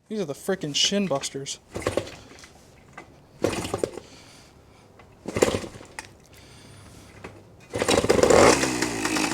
These are the frickin' shin busters.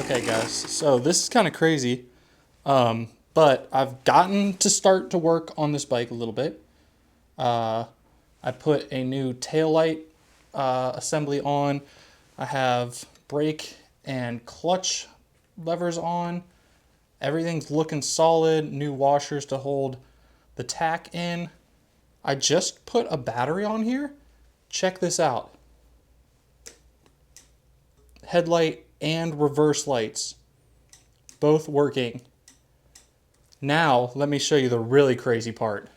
Okay guys, so this is kind of crazy, but I've gotten to start to work on this bike a little bit. I put a new taillight assembly on. I have brake and clutch levers on. Everything's looking solid. New washers to hold the tack in. I just put a battery on here. Check this out. Headlight and reverse lights, both working. Now, let me show you the really crazy part.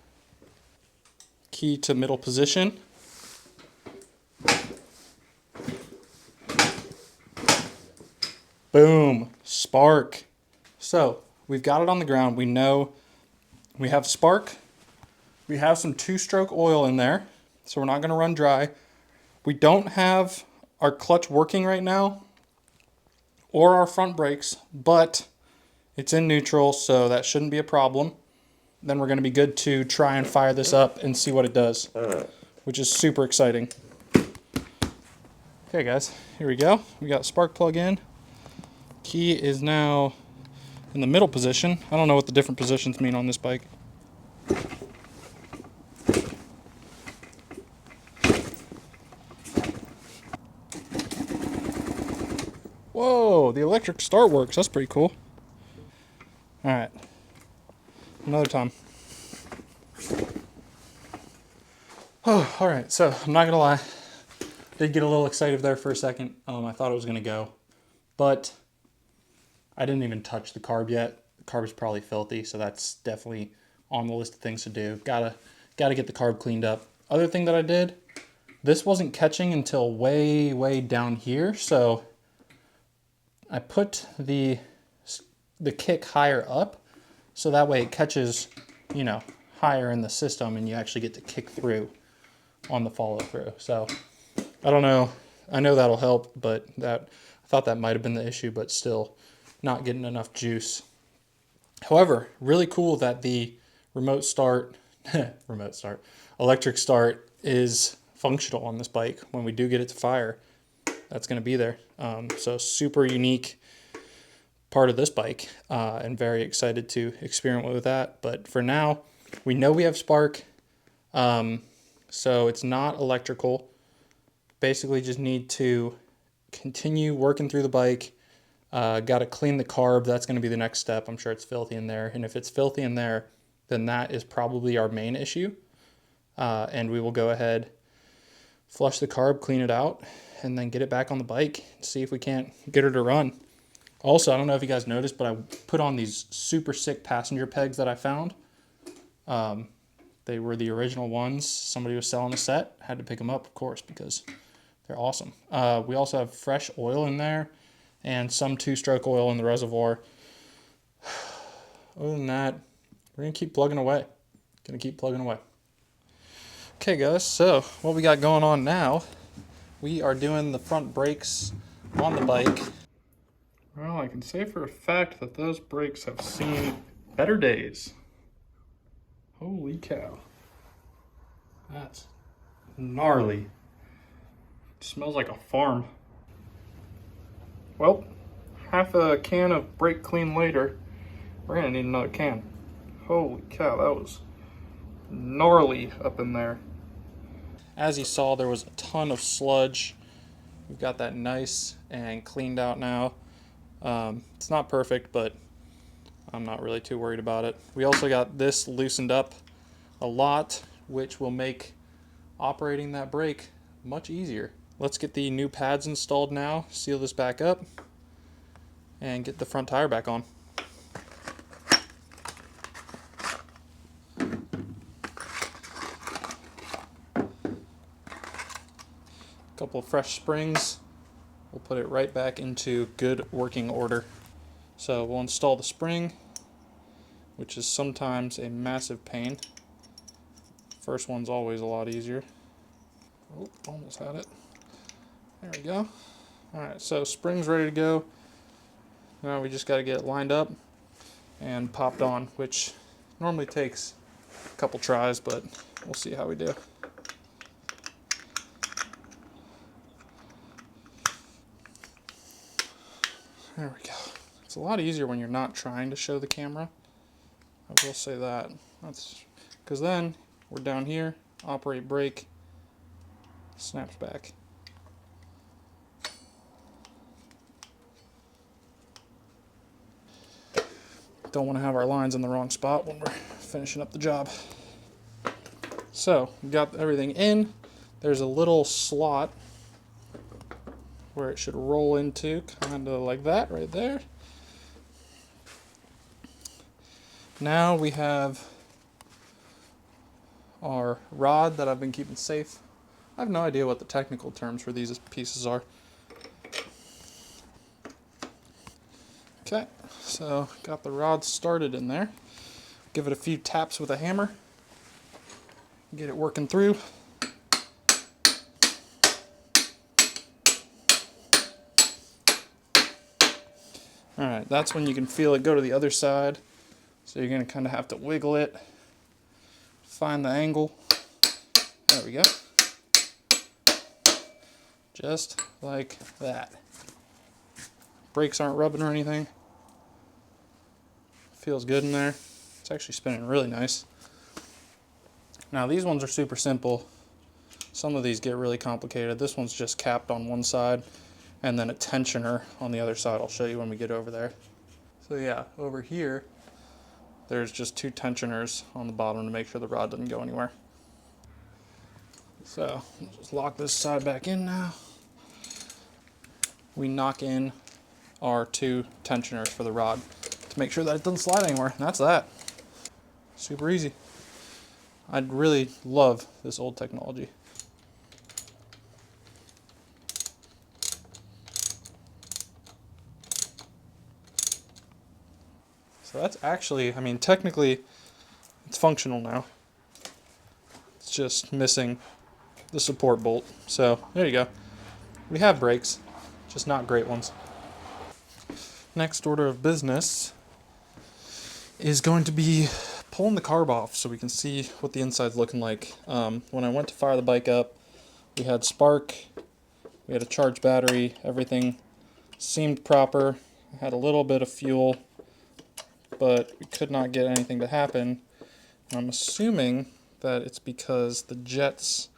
Key to middle position. Boom, spark. So, we've got it on the ground. We know we have spark. We have some two-stroke oil in there, so we're not gonna run dry. We don't have our clutch working right now, or our front brakes, but it's in neutral, so that shouldn't be a problem. Then we're gonna be good to try and fire this up and see what it does, which is super exciting. Okay guys, here we go. We got spark plug in. Key is now in the middle position. I don't know what the different positions mean on this bike. Whoa, the electric start works. That's pretty cool. All right, another time. Oh, all right, so I'm not gonna lie. Did get a little excited there for a second. I thought it was gonna go, but I didn't even touch the carb yet. The carb is probably filthy, so that's definitely on the list of things to do. Gotta get the carb cleaned up. Other thing that I did, this wasn't catching until way down here, so I put the kick higher up, so that way it catches, you know, higher in the system, and you actually get to kick through on the follow through. So I don't know. I know that'll help, but I thought that might have been the issue, but still not getting enough juice. However, really cool that the remote start, electric start is functional on this bike. When we do get it to fire, that's going to be there. So super unique part of this bike, and very excited to experiment with that. But for now, we know we have spark, so it's not electrical. Basically just need to continue working through the bike. Got to clean the carb. That's going to be the next step. I'm sure it's filthy in there, and if it's filthy in there, then that is probably our main issue. And we will go ahead, flush the carb, clean it out, and then get it back on the bike, see if we can't get her to run. Also, I don't know if you guys noticed, but I put on these super sick passenger pegs that I found. They were the original ones. Somebody was selling a set. Had to pick them up, of course, because they're awesome. We also have fresh oil in there and some two-stroke oil in the reservoir. Other than that, we're going to keep plugging away. Okay, guys, so what we got going on now, we are doing the front brakes on the bike. Well, I can say for a fact that those brakes have seen better days. Holy cow. That's gnarly. It smells like a farm. Well, half a can of brake clean later, we're gonna need another can. Holy cow, that was gnarly up in there. As you saw, there was a ton of sludge. We've got that nice and cleaned out now. It's not perfect, but I'm not really too worried about it. We also got this loosened up a lot, which will make operating that brake much easier. Let's get the new pads installed now, seal this back up, and get the front tire back on. A couple of fresh springs. We'll put it right back into good working order. So we'll install the spring, which is sometimes a massive pain. First one's always a lot easier. Oh, almost had it. There we go. Alright, so spring's ready to go. Now we just got to get it lined up and popped on, which normally takes a couple tries, but we'll see how we do. There we go. It's a lot easier when you're not trying to show the camera. I will say that. That's because then we're down here, operate brake, snaps back. Don't want to have our lines in the wrong spot when we're finishing up the job. So, we got everything in. There's a little slot where it should roll into, kind of like that right there. Now we have our rod that I've been keeping safe. I have no idea what the technical terms for these pieces are. Okay, so got the rod started in there. Give it a few taps with a hammer. Get it working through. Alright, that's when you can feel it go to the other side. So you're going to kind of have to wiggle it. Find the angle. There we go. Just like that. Brakes aren't rubbing or anything. Feels good in there. It's actually spinning really nice. Now these ones are super simple. Some of these get really complicated. This one's just capped on one side and then a tensioner on the other side. I'll show you when we get over there. So yeah, over here there's just 2 tensioners on the bottom to make sure the rod doesn't go anywhere. So just lock this side back in now. We knock in our 2 tensioners for the rod to make sure that it doesn't slide anywhere. And that's that. Super easy. I really love this old technology. So that's actually, I mean, technically it's functional now. It's just missing the support bolt. So there you go. We have brakes, just not great ones. Next order of business is going to be pulling the carb off so we can see what the inside's looking like. When I went to fire the bike up, we had spark, we had a charged battery, everything seemed proper. I had a little bit of fuel, but we could not get anything to happen. And I'm assuming that it's because the jets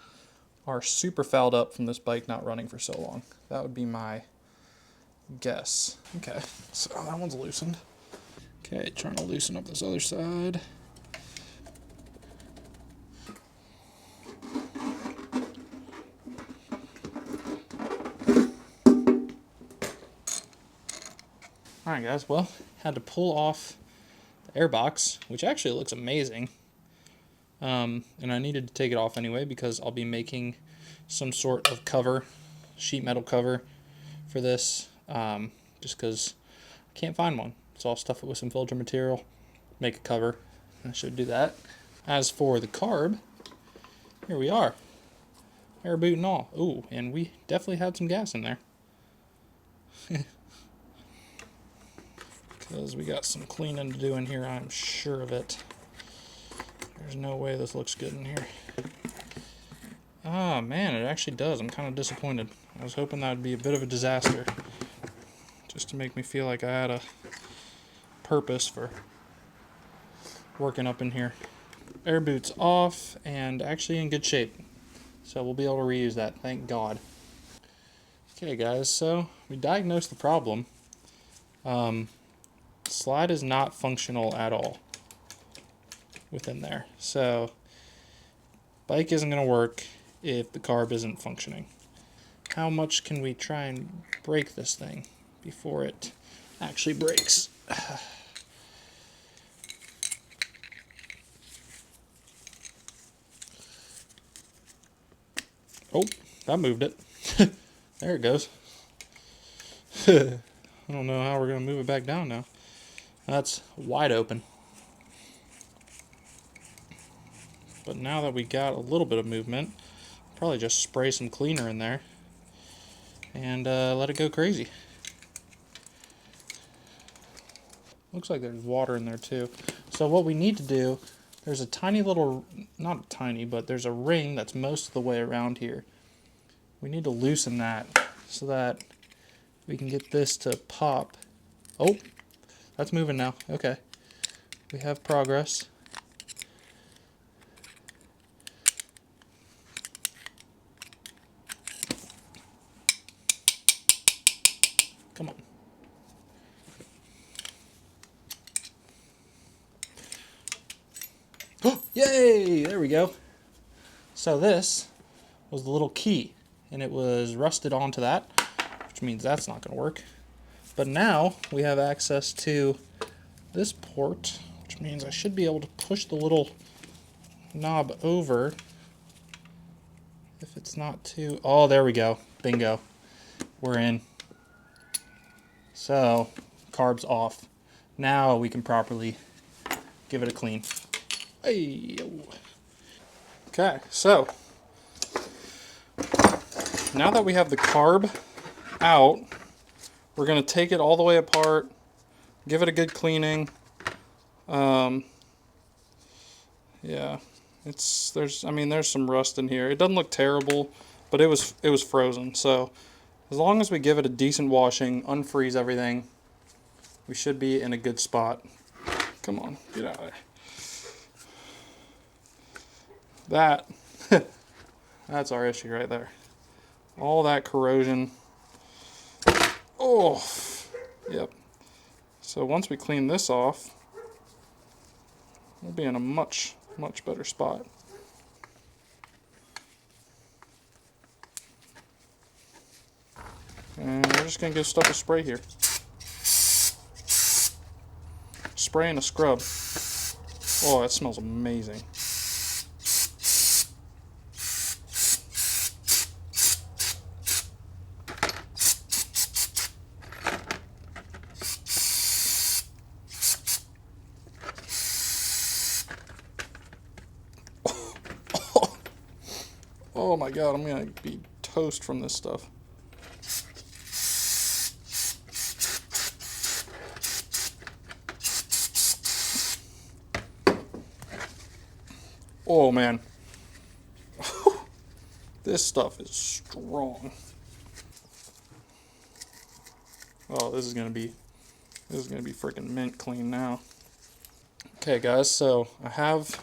are super fouled up from this bike not running for so long. That would be my guess. Okay, so that one's loosened. Okay, trying to loosen up this other side. Alright guys, well, had to pull off the airbox, which actually looks amazing. And I needed to take it off anyway because I'll be making some sort of cover, sheet metal cover for this, just because I can't find one. So I'll stuff it with some filter material, make a cover. I should do that. As for the carb, here we are. Air boot and all. Ooh, and we definitely had some gas in there. Because we got some cleaning to do in here, I'm sure of it. There's no way this looks good in here. Ah, man, it actually does. I'm kind of disappointed. I was hoping that would be a bit of a disaster. Just to make me feel like I had a purpose for working up in here. Air boot's off and actually in good shape. So we'll be able to reuse that, thank God. Okay guys, so we diagnosed the problem. Slide is not functional at all within there. So bike isn't going to work if the carb isn't functioning. How much can we try and break this thing before it actually breaks? Oh, that moved it. There it goes. I don't know how we're going to move it back down now. That's wide open. But now that we got a little bit of movement, probably just spray some cleaner in there and let it go crazy. Looks like there's water in there too. So what we need to do, there's a tiny little, not tiny, but there's a ring that's most of the way around here. We need to loosen that so that we can get this to pop. Oh, that's moving now. Okay. We have progress. Come on. Oh, yay! There we go. So this was the little key, and it was rusted onto that, which means that's not going to work. But now we have access to this port, which means I should be able to push the little knob over. If it's not too... Oh, there we go. Bingo. We're in. So, carb's off. Now we can properly give it a clean. Hey. Okay, so now that we have the carb out, we're going to take it all the way apart, give it a good cleaning. Yeah, there's some rust in here. It doesn't look terrible, but it was frozen. So as long as we give it a decent washing, unfreeze everything, we should be in a good spot. Come on, get out of there. That's our issue right there. All that corrosion. Oh, yep. So once we clean this off, we'll be in a much better spot. And we're just going to give stuff a spray here. Spray and a scrub. Oh, that smells amazing. Oh my god, I'm going to be toast from this stuff. Oh man, this stuff is strong. Oh, this is gonna be freaking mint clean now. Okay, guys, so I have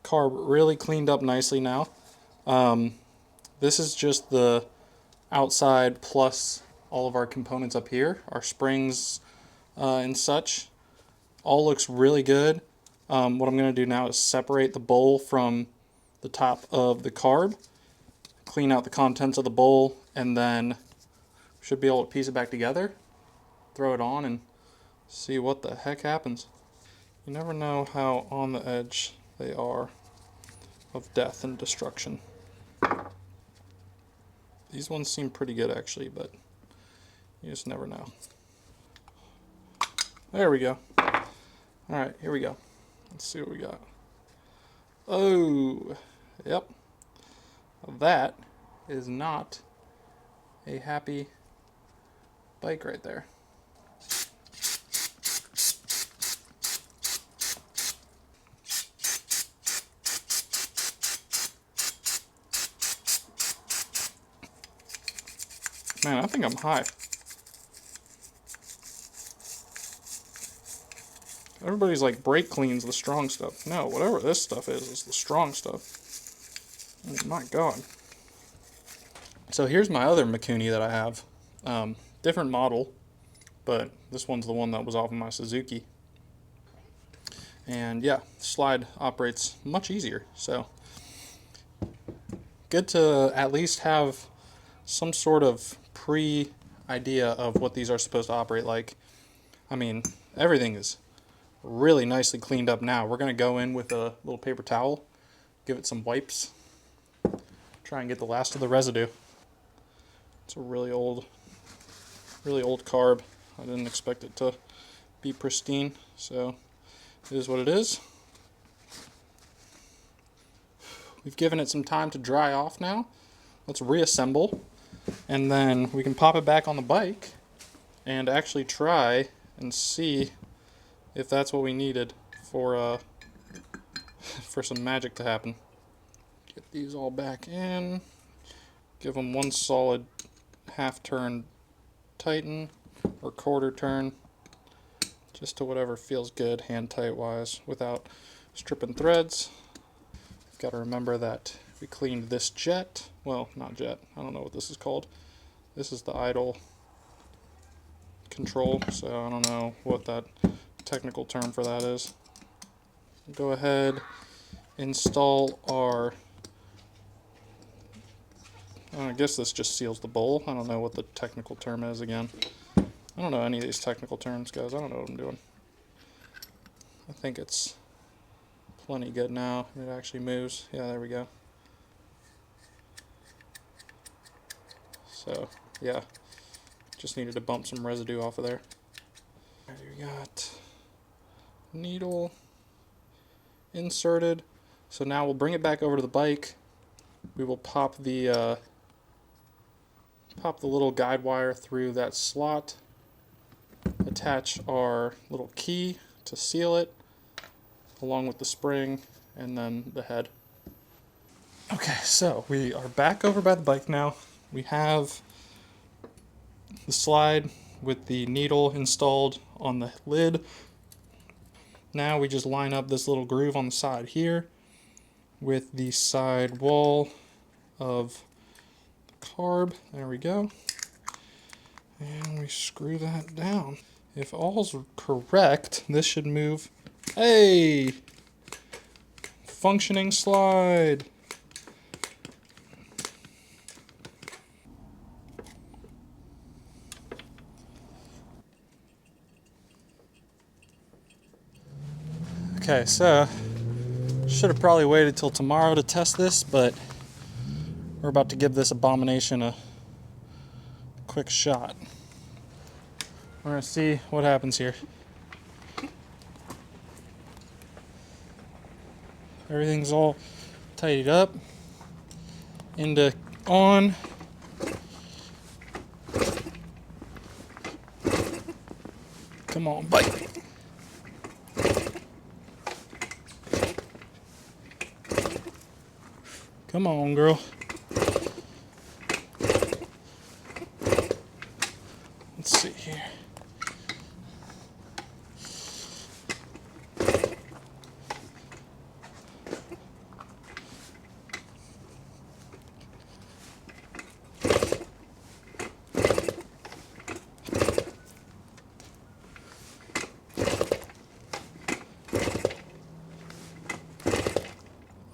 carb really cleaned up nicely now. This is just the outside plus all of our components up here, our springs and such. All looks really good. What I'm going to do now is separate the bowl from the top of the carb, clean out the contents of the bowl, and then should be able to piece it back together, throw it on, and see what the heck happens. You never know how on the edge they are of death and destruction. These ones seem pretty good actually, but you just never know. There we go. Alright, here we go. Let's see what we got. Oh, yep. That is not a happy bike right there. Man, I think I'm high. Everybody's like brake clean's the strong stuff. No, whatever this stuff is the strong stuff. Oh my god. So here's my other Mikuni that I have. Different model, but this one's the one that was off of my Suzuki. And yeah, slide operates much easier. So good to at least have some sort of pre-idea of what these are supposed to operate like. I mean, everything is really nicely cleaned up now. We're going to go in with a little paper towel, give it some wipes, try and get the last of the residue. It's a really old carb. I didn't expect it to be pristine, so it is what it is. We've given it some time to dry off now. Let's reassemble, and then we can pop it back on the bike and actually try and see if that's what we needed for for some magic to happen. Get these all back in. Give them one solid half turn tighten or quarter turn, just to whatever feels good hand tight wise without stripping threads. You've got to remember that we cleaned this jet. Well, not jet. I don't know what this is called. This is the idle control, so I don't know what that technical term for that is. Go ahead, install our, I guess this just seals the bowl. I don't know what the technical term is again. I don't know any of these technical terms, guys. I don't know what I'm doing. I think it's plenty good now. It actually moves. Yeah, there we go. So, yeah. Just needed to bump some residue off of there. There we got needle inserted. So now we'll bring it back over to the bike. We will pop the little guide wire through that slot. Attach our little key to seal it, along with the spring and then the head. Okay, so we are back over by the bike now. We have the slide with the needle installed on the lid. Now we just line up this little groove on the side here with the side wall of the carb. There we go. And we screw that down. If all's correct, this should move. Hey! Functioning slide. Okay, so should have probably waited till tomorrow to test this, but we're about to give this abomination a quick shot. We're gonna see what happens here. Everything's all tidied up into on. Come on, bite. Come on, girl. Let's see here.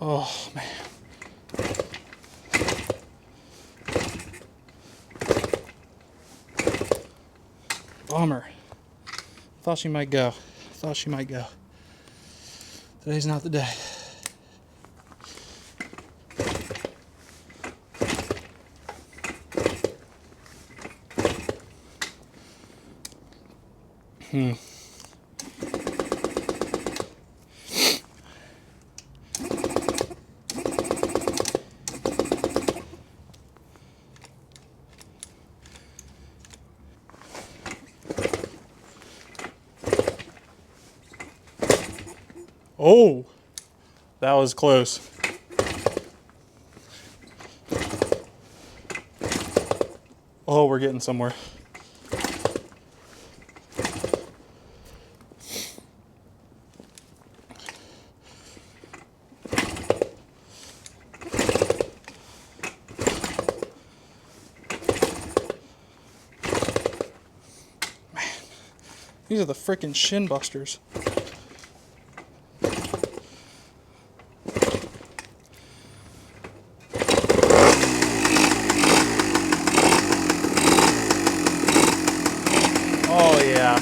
Oh, man. Bummer. Thought she might go. Thought she might go. Today's not the day. Oh, that was close. Oh, we're getting somewhere. Man, these are the frickin' shin busters. Oh yeah.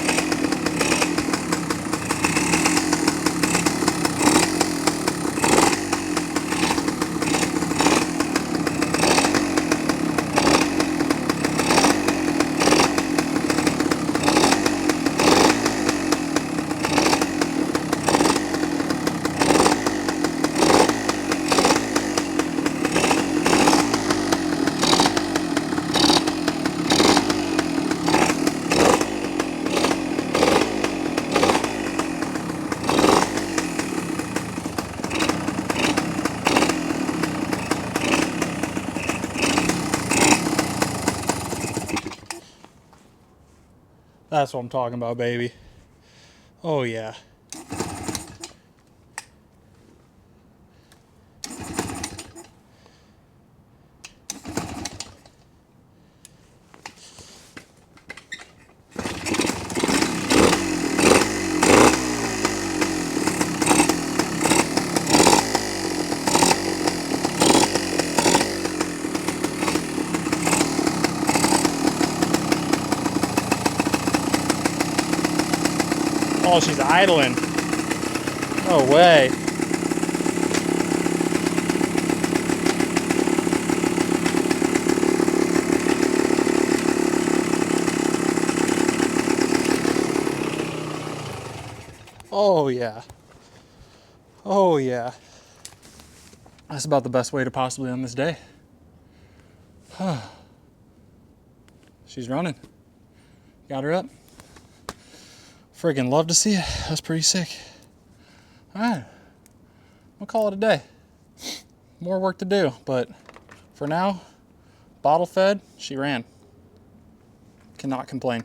That's what I'm talking about, baby. Oh yeah. Oh, she's idling. No way. Oh yeah. Oh yeah. That's about the best way to possibly end this day. She's running. Got her up. Friggin' love to see it. That's pretty sick. Alright. We'll call it a day. More work to do, but for now, bottle fed, she ran. Cannot complain.